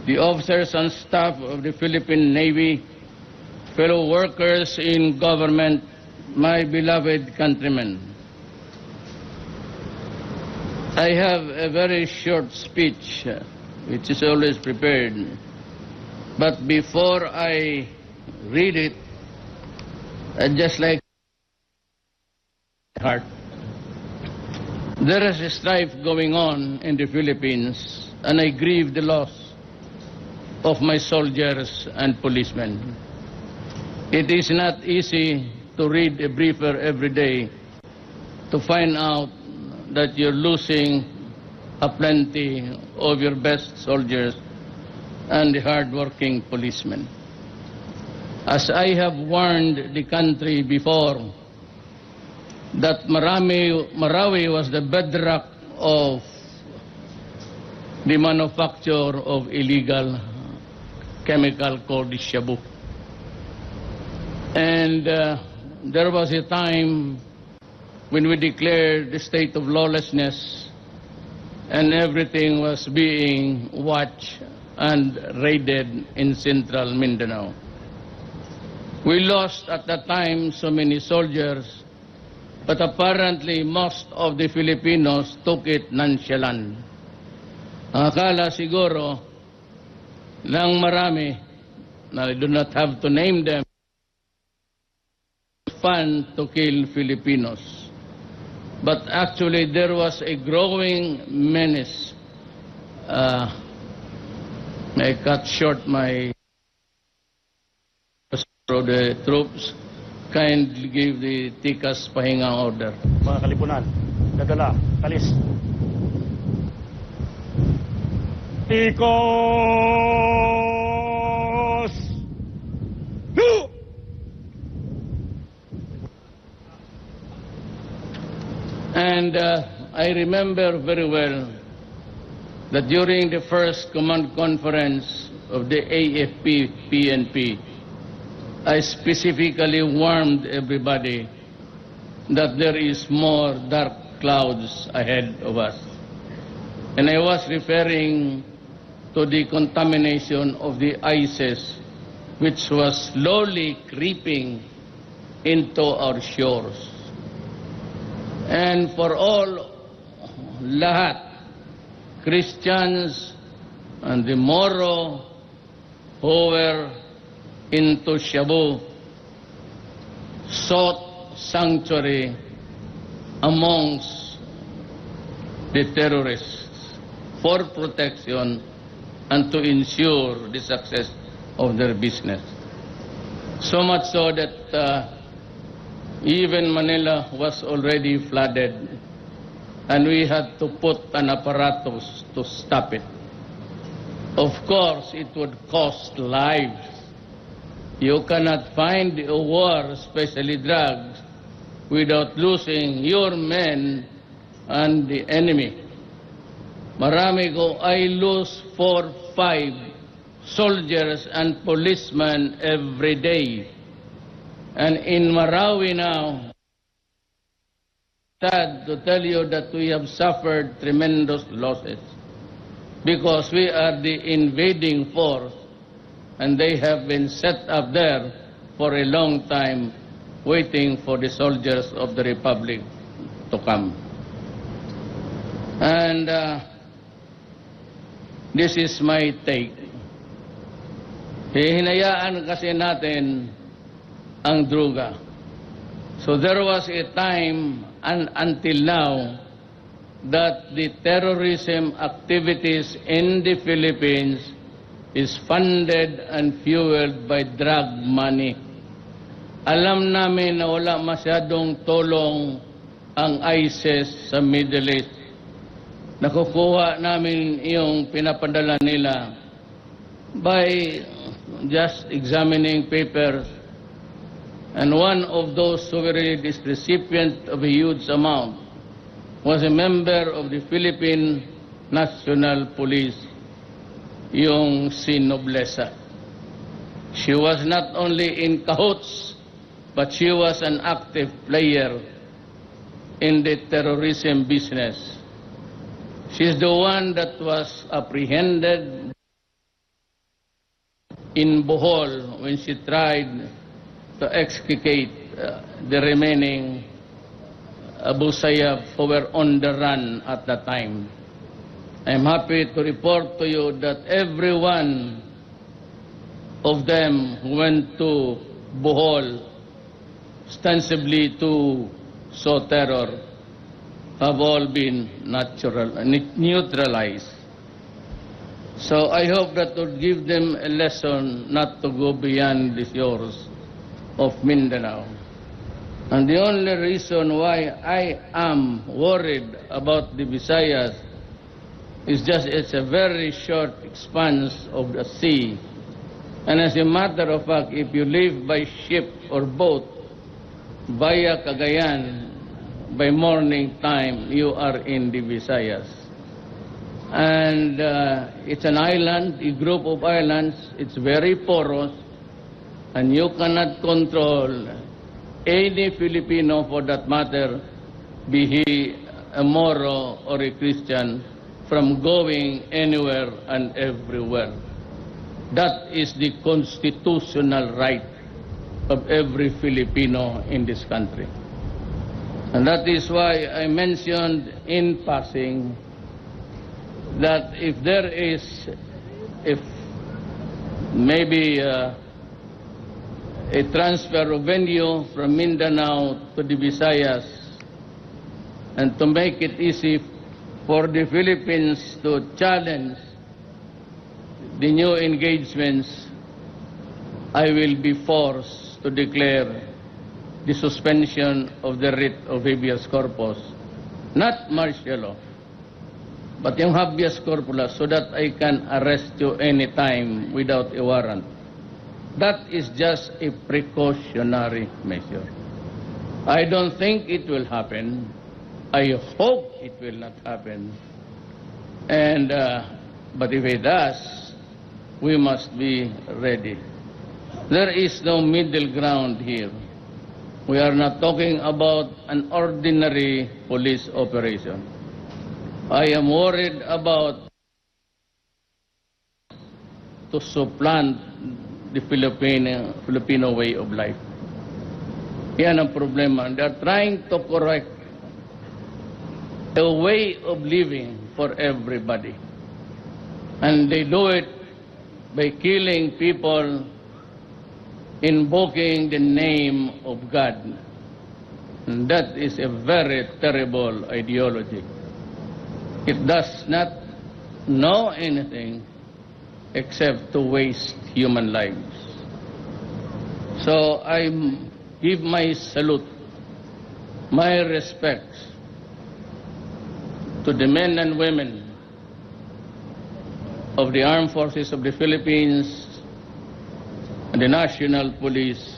the officers and staff of the Philippine Navy, fellow workers in government, my beloved countrymen. I have a very short speech, which is always prepared, but before I read it, I'd just like heart. There is a strife going on in the Philippines, and I grieve the loss of my soldiers and policemen. It is not easy to read a briefer every day to find out that you're losing a plenty of your best soldiers and the hard-working policemen. As I have warned the country before, that Marawi was the bedrock of the manufacture of illegal chemical called shabu. And there was a time when we declared the state of lawlessness and everything was being watched and raided in central Mindanao. We lost at that time so many soldiers, but apparently most of the Filipinos took it nonchalant. Akala siguro ng marami, I do not have to name them, fun to kill Filipinos. But actually there was a growing menace. I cut short my for the troops. Kindly give the tikas pahinga order. Mga kalipunan, dadala, talis. Tikos! And I remember very well that during the first command conference of the AFP-PNP, I specifically warned everybody that there is more dark clouds ahead of us. And I was referring to the contamination of the ISIS, which was slowly creeping into our shores. And for all, lahat, Christians and the Moro who were into Shabu sought sanctuary amongst the terrorists for protection and to ensure the success of their business. So much so that even Manila was already flooded and we had to put an apparatus to stop it. Of course, it would cost lives. You cannot find a war, especially drugs, without losing your men and the enemy. Marami ko, I lose 4, 5 soldiers and policemen every day. And in Marawi now, sad to tell you that we have suffered tremendous losses because we are the invading force and they have been set up there for a long time waiting for the soldiers of the Republic to come. And this is my take. Hinayaan kasi natin ang droga. So there was a time and until now that the terrorism activities in the Philippines is funded and fueled by drug money. Alam namin na wala masyadong tulong ang ISIS sa Middle East. Nakukuha namin yung pinapadala nila by just examining papers. And one of those who were the recipient of a huge amount was a member of the Philippine National Police, yung si Noblesa. She was not only in cahoots, but she was an active player in the terrorism business. She's the one that was apprehended in Bohol when she tried to extricate the remaining Abu Sayyaf who were on the run at the time. I'm happy to report to you that every one of them who went to Bohol, ostensibly to sow terror, have all been neutralized. So I hope that would give them a lesson not to go beyond the shores of Mindanao. And the only reason why I am worried about the Visayas is just it's a very short expanse of the sea. And as a matter of fact, if you leave by ship or boat via Cagayan, by morning time, you are in the Visayas. And it's an island, a group of islands. It's very porous, and you cannot control any Filipino, for that matter, be he a Moro or a Christian, from going anywhere and everywhere. That is the constitutional right of every Filipino in this country. And that is why I mentioned in passing that if there is, maybe a transfer of venue from Mindanao to the Visayas, and to make it easy for the Philippines to challenge the new engagements, I will be forced to declare the suspension of the writ of habeas corpus, not martial law, but yung habeas corpus, so that I can arrest you anytime without a warrant. That is just a precautionary measure. I don't think it will happen. I hope it will not happen. And but if it does, we must be ready. There is no middle ground here. We are not talking about an ordinary police operation. I am worried about to supplant the Filipino way of life. Yan ang problema. They are trying to correct a way of living for everybody. And they do it by killing people, invoking the name of God. And that is a very terrible ideology. It does not know anything except to waste human lives. So I give my salute, my respects to the men and women of the Armed Forces of the Philippines and the National Police.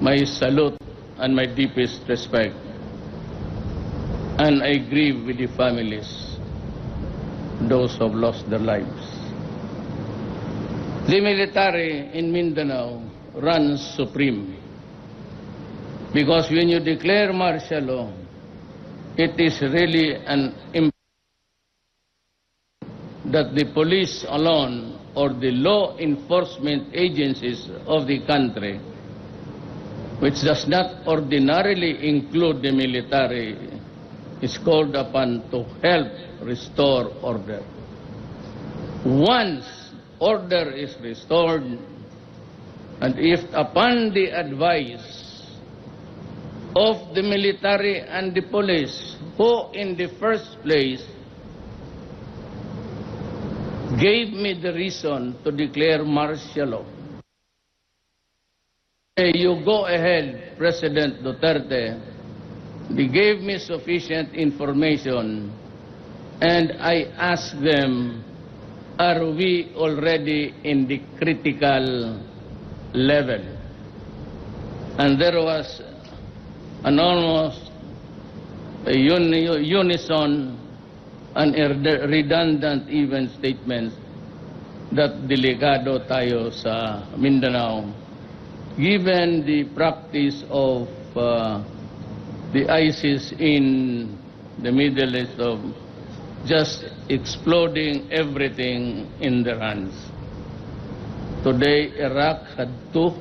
My salute and my deepest respect. And I grieve with the families, those who have lost their lives. The military in Mindanao runs supreme, because when you declare martial law, it is really an that the police alone or the law enforcement agencies of the country, which does not ordinarily include the military, is called upon to help restore order. Once order is restored, and if upon the advice of the military and the police, who in the first place gave me the reason to declare martial law. You go ahead, President Duterte. They gave me sufficient information, and I asked them, are we already in the critical level? And there was an almost unison and redundant even statements that delikado tayo sa Mindanao, given the practice of the ISIS in the Middle East of just exploding everything in their hands. Today, Iraq had two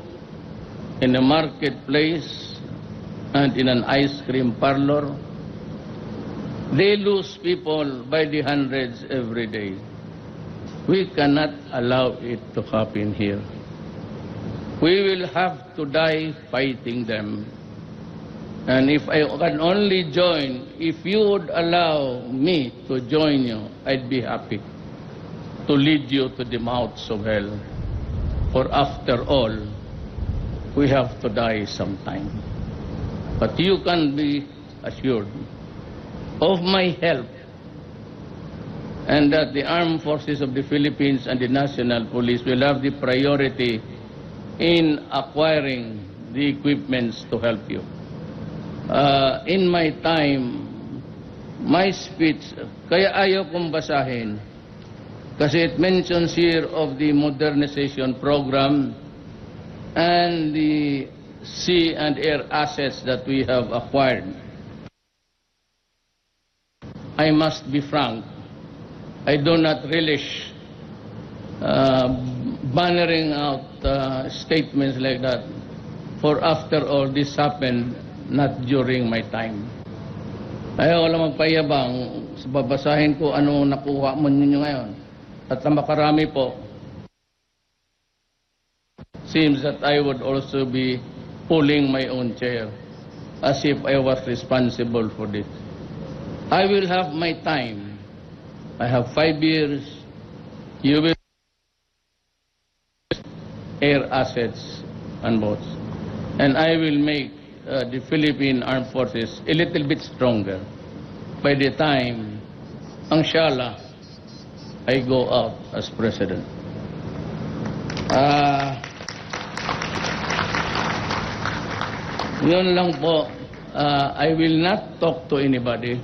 in a marketplace and in an ice cream parlor. They lose people by the hundreds every day. We cannot allow it to happen here. We will have to die fighting them. And if I can only join, if you would allow me to join you, I'd be happy to lead you to the mouths of hell. For after all, we have to die sometime. But you can be assured of my help, and that the armed forces of the Philippines and the National Police will have the priority in acquiring the equipments to help you. In my time, my speech, kaya ayaw kong basahin, kasi it mentions here of the modernization program and the sea and air assets that we have acquired. I must be frank, I do not relish bannering out statements like that, for after all, this happened not during my time. Ayaw wala magpayabang, babasahin ko ano nakuha mo ninyo ngayon. At na makarami po, seems that I would also be pulling my own chair, as if I was responsible for this. I will have my time. I have 5 years. You will air assets and boats. And I will make the Philippine Armed Forces a little bit stronger by the time, inshallah, I go out as president. Yun lang po. I will not talk to anybody.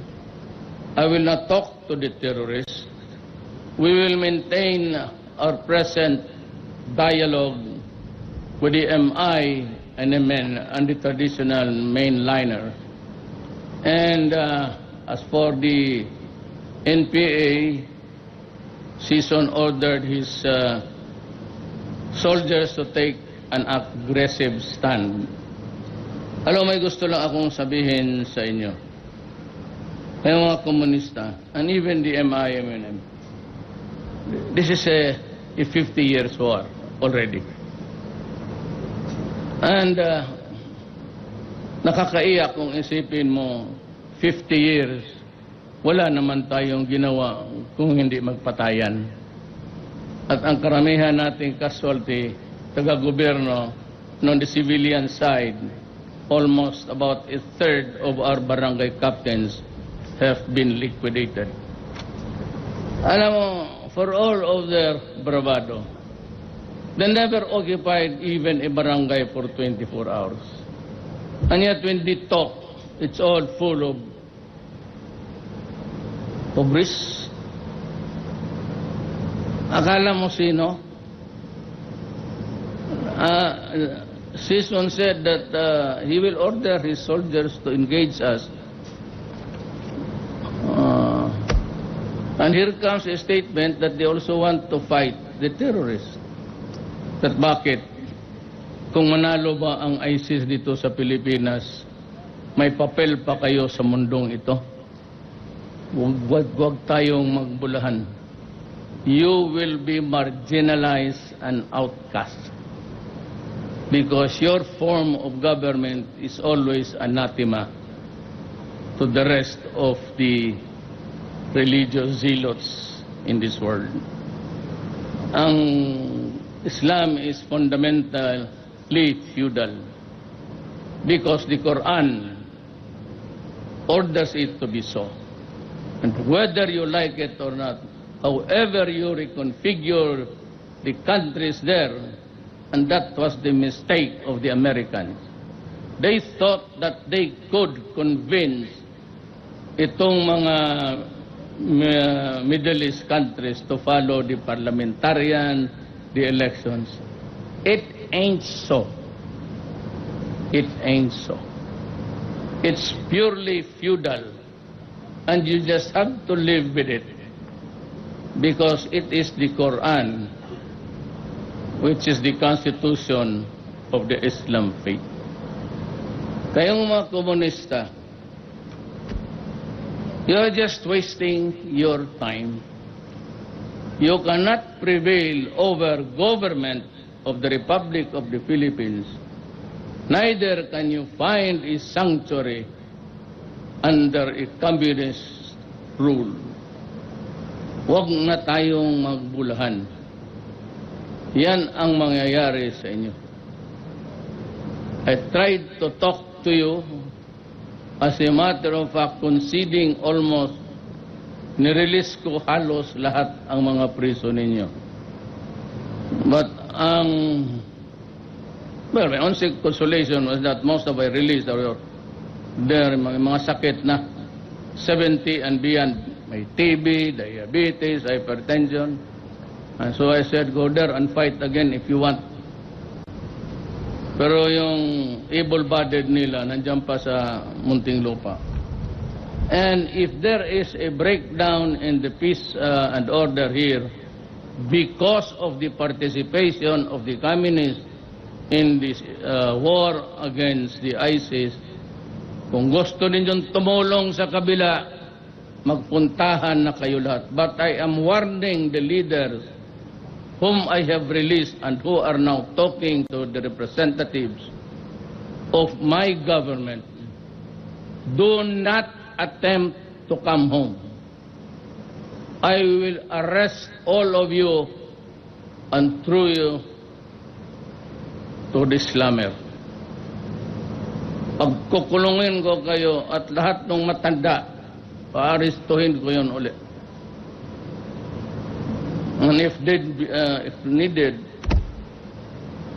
I will not talk to the terrorists. We will maintain our present dialogue with the MI and MN and the traditional mainliner. And as for the NPA, Season ordered his soldiers to take an aggressive stand. Alam, may gusto lang akong sabihin sa inyo. May mga komunista, and even the MIMNM, this is a 50 years war already. And nakakaiyak kung isipin mo 50 years, wala naman tayong ginawa kung hindi magpatayan. At ang karamihan nating casualty, taga-gobyerno, on the civilian side, almost about a third of our barangay captains have been liquidated. Alam mo, for all of their bravado, they never occupied even a barangay for 24 hours. And yet when they talk, it's all full of hubris. Akala mo sino? Sison said that he will order his soldiers to engage us. And here comes a statement that they also want to fight the terrorists. That bakit? Kung manalo ba ang ISIS dito sa Pilipinas, may papel pa kayo sa mundong ito? Huwag tayong magbulahan. You will be marginalized and outcast. Because your form of government is always anathema to the rest of the religious zealots in this world. Ang Islam is fundamentally feudal because the Quran orders it to be so. And whether you like it or not, however you reconfigure the countries there, and that was the mistake of the Americans. They thought that they could convince itong mga Middle East countries to follow the parliamentarian, the elections. It ain't so. It ain't so. It's purely feudal. And you just have to live with it. Because it is the Quran which is the constitution of the Islam faith. Kayong mga komunista, you're just wasting your time. You cannot prevail over government of the Republic of the Philippines. Neither can you find a sanctuary under a communist rule. Huwag na tayong magbulahan. Yan ang mangyayari sa inyo. I tried to talk to you, as a matter of fact, conceding almost, nirelease ko halos lahat ang mga priso ninyo. But well, my only consolation was that most of I released are there, mga sakit na 70 and beyond. May TB, diabetes, hypertension. And so I said, go there and fight again if you want. Pero yung able-bodied nila, nandiyan pa sa munting lupa. And if there is a breakdown in the peace and order here, because of the participation of the communists in this war against the ISIS, kung gusto ninyong tumulong sa kabila, magpuntahan na kayo lahat. But I am warning the leaders whom I have released and who are now talking to the representatives of my government, do not attempt to come home. I will arrest all of you and throw you to the slammer. Pagkukulungin ko kayo at lahat ng matanda, paaristuhin ko yun ulit. And if needed,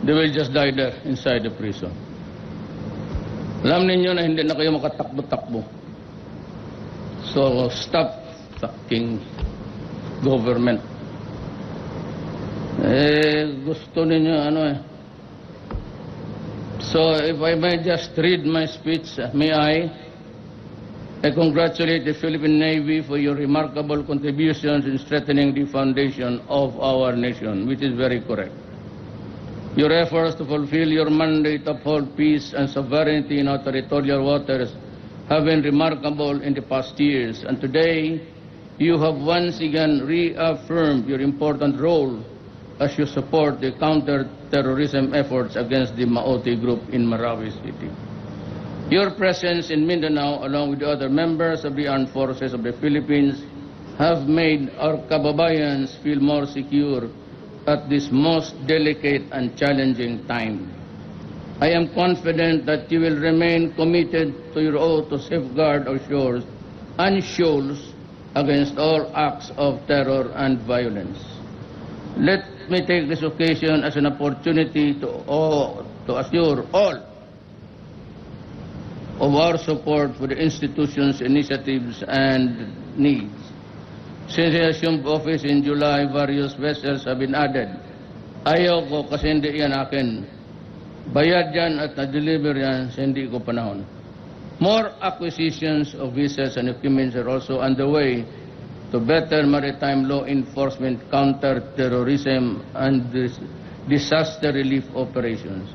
they will just die there inside the prison. Alam ninyo na hindi na kayo makatakbo-takbo. So stop fucking government. Gusto ninyo So if I may just read my speech, may I congratulate the Philippine Navy for your remarkable contributions in strengthening the foundation of our nation, which is very correct. Your efforts to fulfill your mandate to uphold peace and sovereignty in our territorial waters have been remarkable in the past years, and today you have once again reaffirmed your important role as you support the counter-terrorism efforts against the Maote group in Marawi City. Your presence in Mindanao, along with the other members of the Armed Forces of the Philippines, have made our kababayans feel more secure at this most delicate and challenging time. I am confident that you will remain committed to your oath to safeguard our shores and shoals against all acts of terror and violence. Let me take this occasion as an opportunity to assure all of our support for the institution's initiatives and needs. Since I assumed office in July, various vessels have been added. Ayaw ko kasi hindi yan akin. Bayad yan at na-deliver yan sa hindi ko panahon. More acquisitions of vessels and equipment are also underway to better maritime law enforcement, counter-terrorism, and disaster relief operations.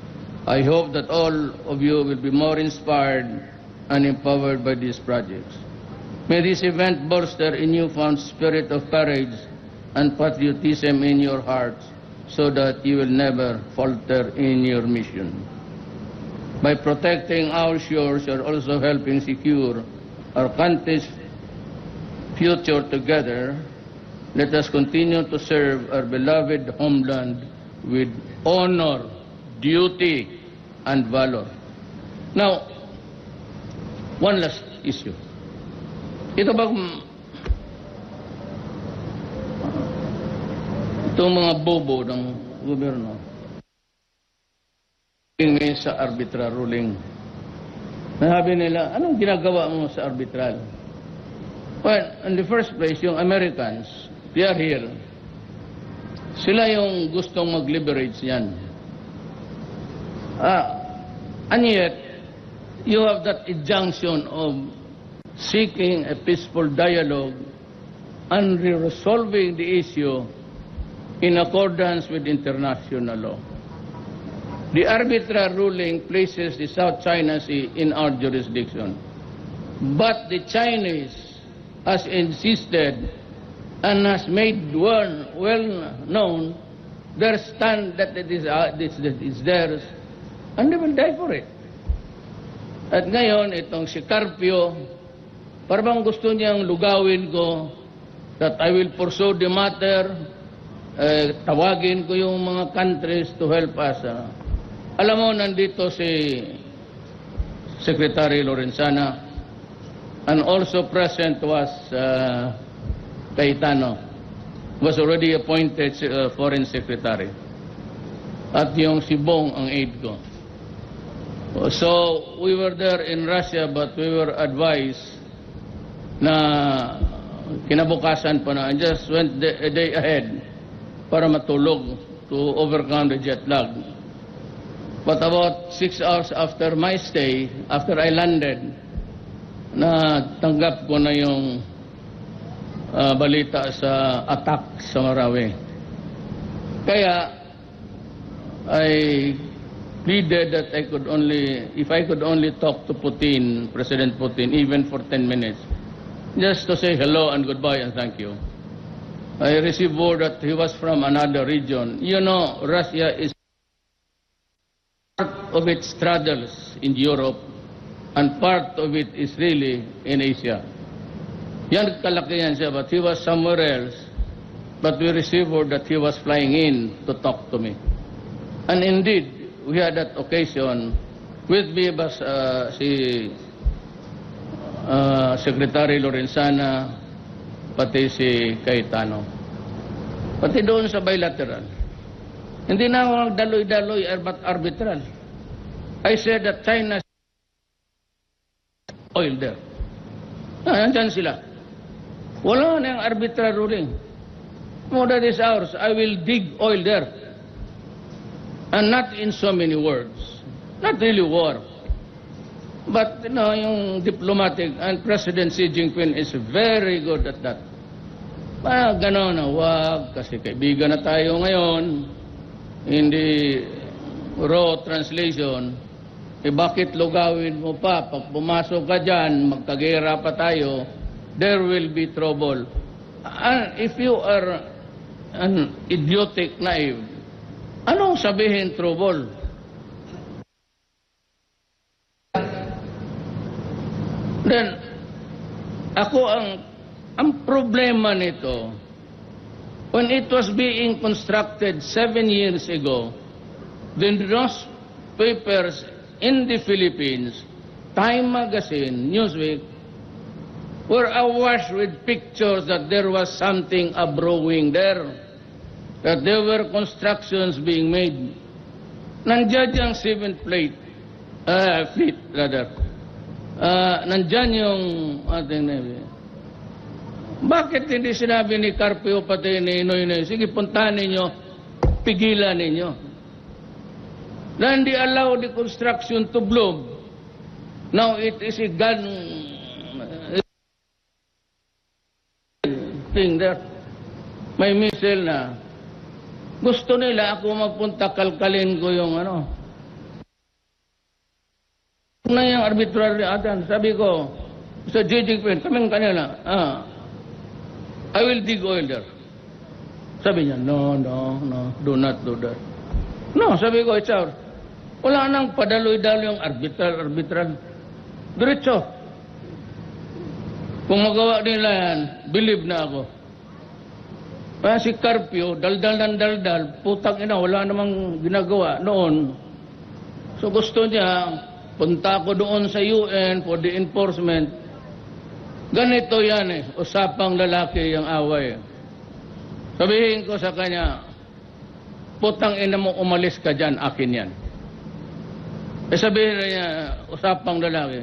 I hope that all of you will be more inspired and empowered by these projects. May this event bolster a newfound spirit of courage and patriotism in your hearts so that you will never falter in your mission. By protecting our shores, you are also helping secure our country's future together. Let us continue to serve our beloved homeland with honor, duty, and valor. Now, one last issue. Ito itong mga bobo ng gobyerno ngayon sa arbitral ruling. Nasabi nila, anong ginagawa mo sa arbitral? Well, in the first place, yung Americans, they are here. Sila yung gustong mag-liberate yan. And yet, you have that injunction of seeking a peaceful dialogue and resolving the issue in accordance with international law. The arbitrary ruling places the South China Sea in our jurisdiction. But the Chinese has insisted and has made well known their stand that it is theirs, and they will die for it. At ngayon, itong si Carpio, parang gusto niyang lugawin ko that I will pursue the matter, tawagin ko yung mga countries to help us. Alam mo, nandito si Secretary Lorenzana, and also present was Cayetano, was already appointed Foreign Secretary. At yung si Bong ang aide ko. So, we were there in Russia, but we were advised na kinabukasan pa na, and just went a day ahead para matulog to overcome the jet lag. But about 6 hours after my stay, after I landed, na tanggap ko na yung balita sa attack sa Marawi. Kaya, I pleaded that if I could only talk to Putin, President Putin, even for 10 minutes, just to say hello and goodbye and thank you. I received word that he was from another region. You know, Russia is part of its struggles in Europe, and part of it is really in Asia. Yan kalakihan siya, but he was somewhere else. But we received word that he was flying in to talk to me. And indeed, we had that occasion. With me was si Secretary Lorenzana, pati si Cayetano. Pati doon sa bilateral. Hindi na ako nagdaloy-daloy but arbitral. I said that China oil there. Nandyan sila. Wala na yung arbitral ruling. More than this hours, I will dig oil there. And not in so many words. Not really war. But, you know, yung diplomatic, and President Xi Jinping is very good at that. Gano'n na, wag, kasi kaibigan na tayo ngayon. In the raw translation, bakit lugawin mo pa? Pag pumasok ka dyan, magkagera pa tayo, there will be trouble. And if you are an idiotic, naive, anong sabihin trouble? Then, ako ang problema nito, when it was being constructed 7 years ago, the newspapers in the Philippines, Time Magazine, Newsweek, were awash with pictures that there was something brewing there, that there were constructions being made. Nandiyan yung 7th fleet, nandiyan yung ating Navy. Bakit hindi sinabi ni Carpio pati ni Noynoy, sige puntahan ninyo, pigilan ninyo. Na hindi allow the construction to bloom. Now it is a gun thing there. May missile na. Gusto nila ako magpunta, kalkalin ko yung na yung arbitrary atan. Sabi ko, sa Jinping, kaming kanila, I will dig oil there. Sabi niya, no, do not do that. No, sabi ko, it's ours. Wala nang padaloy-daloy yung arbitral. Diretso. Kung magawa nila yan, believe na ako. Kaya si Carpio, daldal, putang ina, wala namang ginagawa noon. So gusto niya, punta ko doon sa UN for the enforcement. Ganito yan usapang lalaki yung away. Sabihin ko sa kanya, putang ina mo, umalis ka dyan, akin yan. Sabihin niya, usapang lalaki,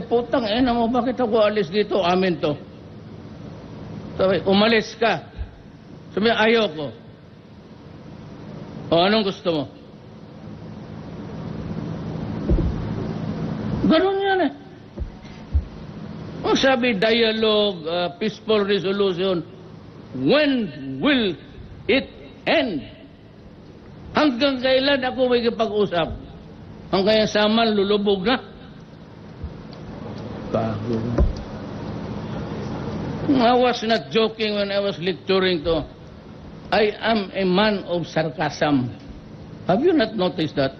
putang ina mo, bakit ako alis dito? Amin to. Sabi, umalis ka. Sabi, ayoko. O, anong gusto mo? Ganun yan Ang sabi, dialogue, peaceful resolution. When will it hand. Hanggang kailan ako may kipag-usap? Hanggang yung saman, lulubog na. Bago. I was not joking when I was lecturing to. I am a man of sarcasm. Have you not noticed that?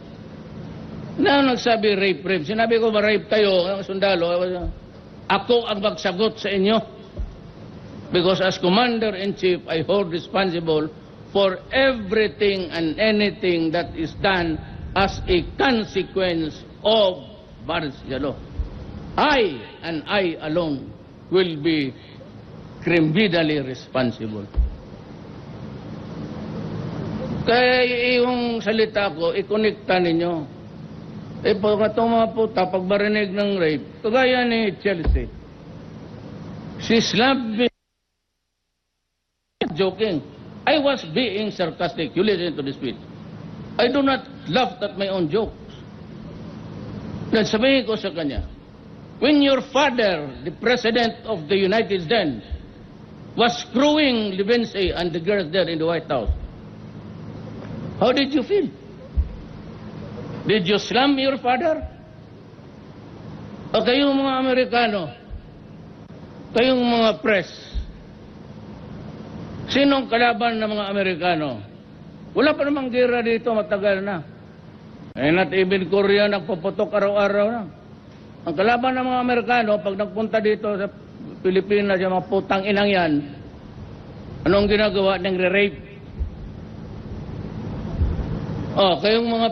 Na nagsabi rape. Sinabi ko ma-rape kayo, ang sundalo. Ako ang magsagot sa inyo. Because as Commander-in-Chief, I hold responsible for everything and anything that is done as a consequence of martial law. I and I alone will be criminally responsible. Kaya yung salita ko, ikonekta ninyo. Pag itong mga puta, pag marinig ng rape, kagaya ni Chelsea, she slapped me. Joking. I was being sarcastic. You listen to the speech. I do not laugh at my own jokes. Sabihin ko sa kanya, when your father, the President of the United States, was screwing Levinsky and the girls there in the White House, how did you feel? Did you slam your father? O kayong mga Amerikano, kayong mga press, sinong kalaban ng mga Amerikano? Wala pa namang gera dito, matagal na. Not even Korea, nagpuputok araw-araw na. Ang kalaban ng mga Amerikano, pag nagpunta dito sa Pilipinas, yung mga putang inang yan, anong ginagawa? Nang-rape. Kayong mga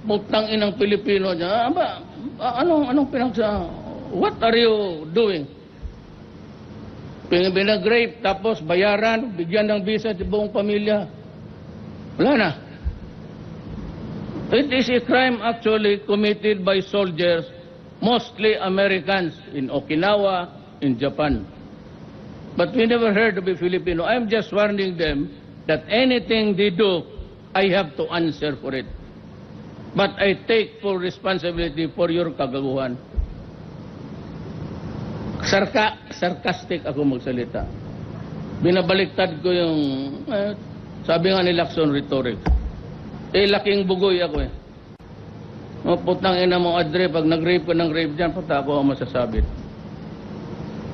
putang inang Pilipino dyan, anong what are you doing? Binag-rape, tapos bayaran, bigyan ng visa sa buong pamilya. Wala na. It is a crime actually committed by soldiers, mostly Americans, in Okinawa, in Japan. But we never heard of a Filipino. I'm just warning them that anything they do, I have to answer for it. But I take full responsibility for your kagaguhan. Sarcastic ako magsalita. Binabaliktad ko yung, sabi nga ni Lacson rhetoric. Laking bugoy ako eh. Putang ina mo, Adre, pag nag-rape ka ng rape dyan, puta ako ang masasabit.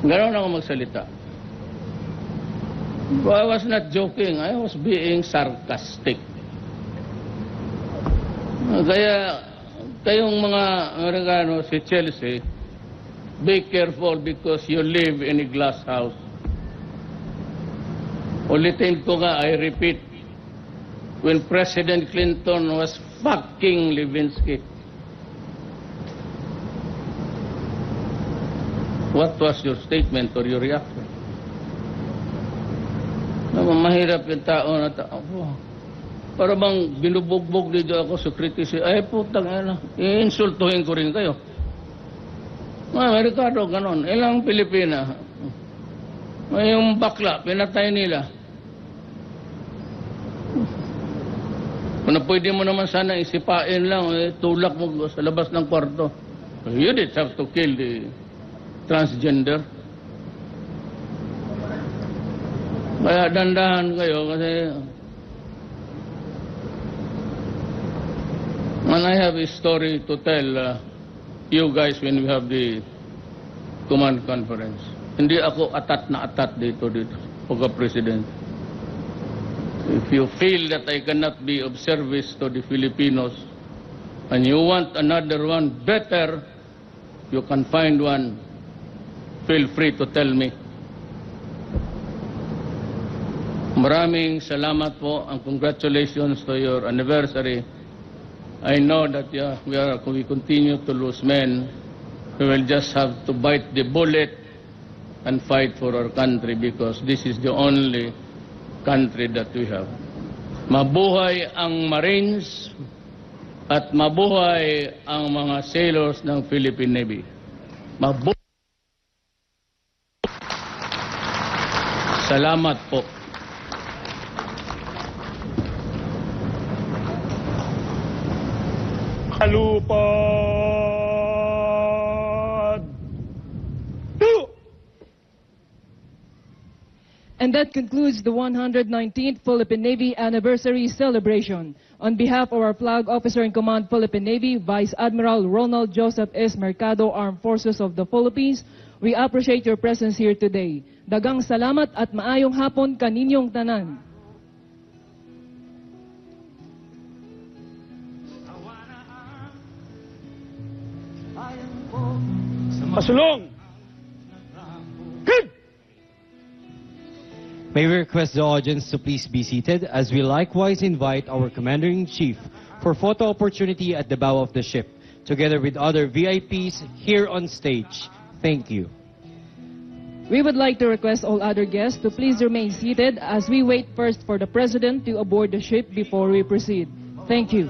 Ganoon ako magsalita. I was not joking. I was being sarcastic. Kaya, kayong mga Amerikano, si Chelsea, be careful because you live in a glass house. Ulitin ko nga, I repeat, when President Clinton was fucking Levinsky, what was your statement or your reaction? Mahirap yung tao na tao. Para bang binubugbog dito ako sa criticism. Ay putang ina, iinsultuhin ko rin kayo. Amerikano, ganon. Ilang Pilipina. Yung bakla, pinatay nila. Kung pwede mo naman sana isipain lang, tulak mo sa labas ng kwarto. You didn't have to kill the transgender. Kaya dandahan kayo kasi and I have a story to tell you guys when we have the command conference. Hindi ako atat na atat dito pagka-president. If you feel that I cannot be of service to the Filipinos and you want another one better, you can find one. Feel free to tell me. Maraming salamat po and congratulations to your anniversary. I know that we continue to lose men. We will just have to bite the bullet and fight for our country because this is the only country that we have. Mabuhay ang Marines at mabuhay ang mga sailors ng Philippine Navy. Mabuhay. Salamat po. Kalupad! And that concludes the 119th Philippine Navy Anniversary Celebration. On behalf of our Flag Officer in Command, Philippine Navy, Vice Admiral Ronald Joseph S. Mercado, Armed Forces of the Philippines, we appreciate your presence here today. Dagang salamat at maayong hapon kaninyong tanan. Pasulong! Good! May we request the audience to please be seated as we likewise invite our Commander-in-Chief for photo opportunity at the bow of the ship, together with other VIPs here on stage. Thank you. We would like to request all other guests to please remain seated as we wait first for the President to aboard the ship before we proceed. Thank you.